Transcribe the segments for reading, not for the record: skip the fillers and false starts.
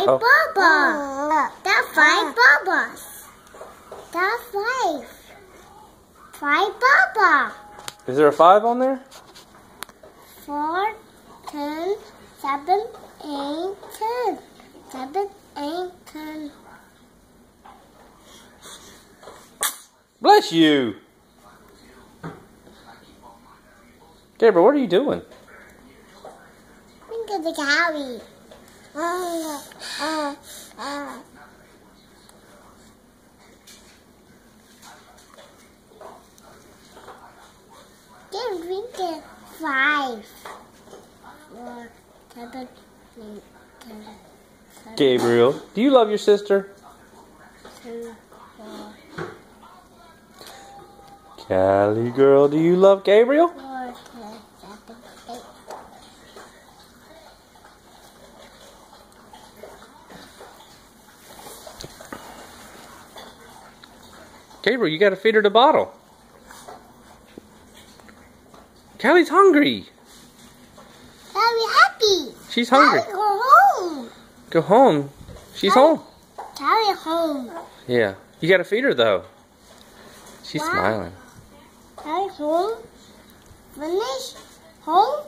Oh. Bubba. That's 5 Bubbas. That's 5. 5 Bubba. Is there a 5 on there? 4, 10, 7, 8, 10. 7, 8, 10. Bless you. Gabriel, what are you doing? Think of the cowie. Then drink it 5. 4, 7, 8, 10. Gabriel, do you love your sister? 2, 4. Callie girl, do you love Gabriel? 4, 10, 7, 8. Gabriel, you gotta feed her the bottle. Callie's hungry. Callie happy. She's hungry. Callie go home. Go home. She's home. Callie home. Yeah. You gotta feed her though. She's Wow. smiling. Callie home. Finish. Home.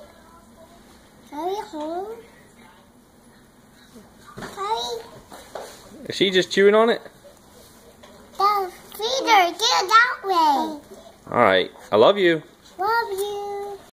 Callie home. Callie. Is she just chewing on it? The feeder. Get it that way. Alright. I love you.